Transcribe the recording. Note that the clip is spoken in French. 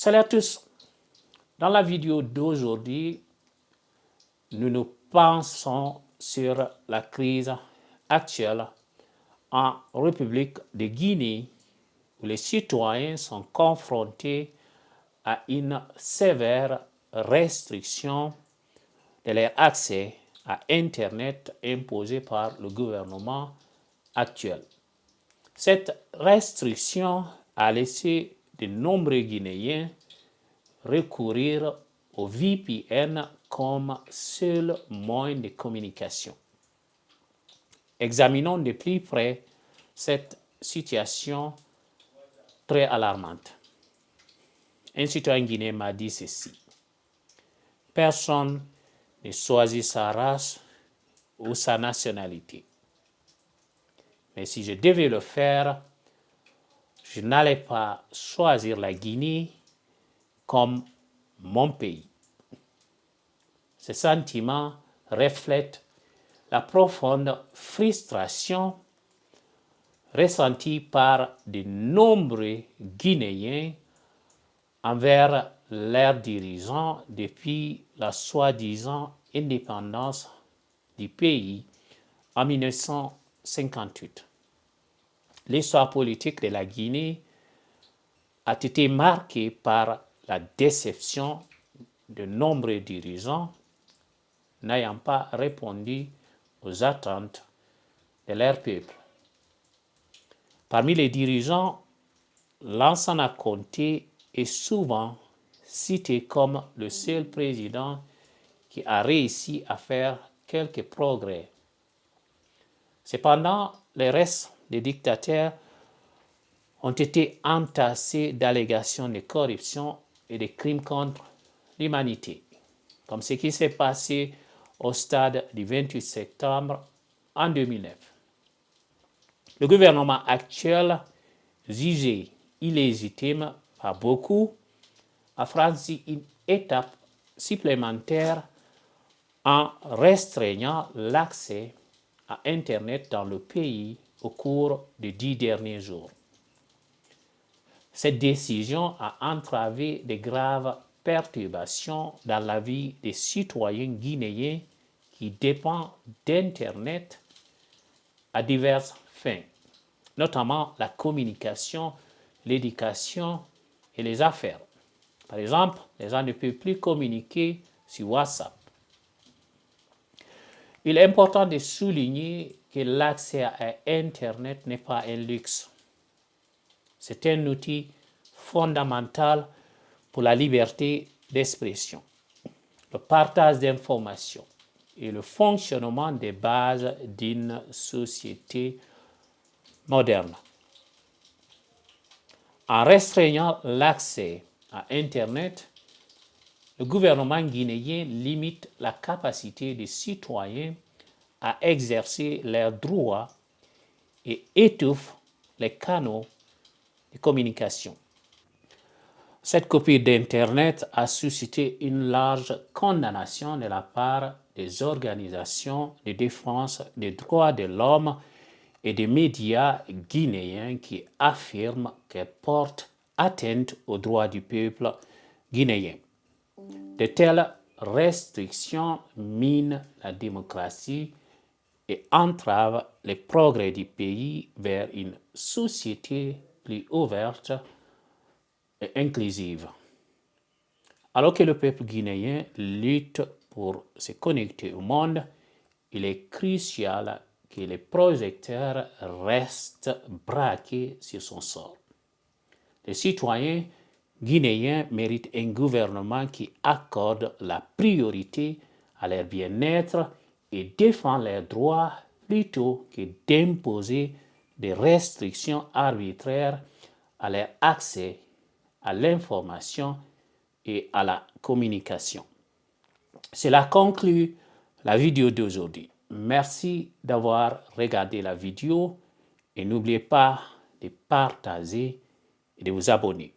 Salut à tous. Dans la vidéo d'aujourd'hui, nous nous pensons sur la crise actuelle en République de Guinée, où les citoyens sont confrontés à une sévère restriction de leur accès à Internet imposée par le gouvernement actuel. Cette restriction a laissé de nombreux Guinéens recourir au VPN comme seul moyen de communication. Examinons de plus près cette situation très alarmante. Un citoyen guinéen m'a dit ceci: personne ne choisit sa race ou sa nationalité. Mais si je devais le faire, je n'allais pas choisir la Guinée comme mon pays. Ce sentiment reflète la profonde frustration ressentie par de nombreux Guinéens envers leurs dirigeants depuis la soi-disant indépendance du pays en 1958. L'histoire politique de la Guinée a été marquée par la déception de nombreux dirigeants n'ayant pas répondu aux attentes de leur peuple. Parmi les dirigeants, Lansana Conté est souvent cité comme le seul président qui a réussi à faire quelques progrès. Cependant, les restes des dictateurs ont été entassés d'allégations de corruption et de crimes contre l'humanité, comme ce qui s'est passé au stade du 28 septembre en 2009. Le gouvernement actuel, jugé illégitime par beaucoup, a franchi une étape supplémentaire en restreignant l'accès à Internet dans le pays au cours des 10 derniers jours. Cette décision a entravé de graves perturbations dans la vie des citoyens guinéens qui dépendent d'Internet à diverses fins, notamment la communication, l'éducation et les affaires. Par exemple, les gens ne peuvent plus communiquer sur WhatsApp. Il est important de souligner que l'accès à Internet n'est pas un luxe. C'est un outil fondamental pour la liberté d'expression, le partage d'informations et le fonctionnement des bases d'une société moderne. En restreignant l'accès à Internet, le gouvernement guinéen limite la capacité des citoyens à exercer leurs droits et étouffe les canaux de communication. Cette coupure d'Internet a suscité une large condamnation de la part des organisations de défense des droits de l'homme et des médias guinéens qui affirment qu'elle porte atteinte aux droits du peuple guinéen. De telles restrictions minent la démocratie et entravent les progrès du pays vers une société plus ouverte et inclusive. Alors que le peuple guinéen lutte pour se connecter au monde, il est crucial que les projecteurs restent braqués sur son sort. Les citoyens guinéens méritent un gouvernement qui accorde la priorité à leur bien-être et défend leurs droits plutôt que d'imposer des restrictions arbitraires à leur accès à l'information et à la communication. Cela conclut la vidéo d'aujourd'hui. Merci d'avoir regardé la vidéo et n'oubliez pas de partager et de vous abonner.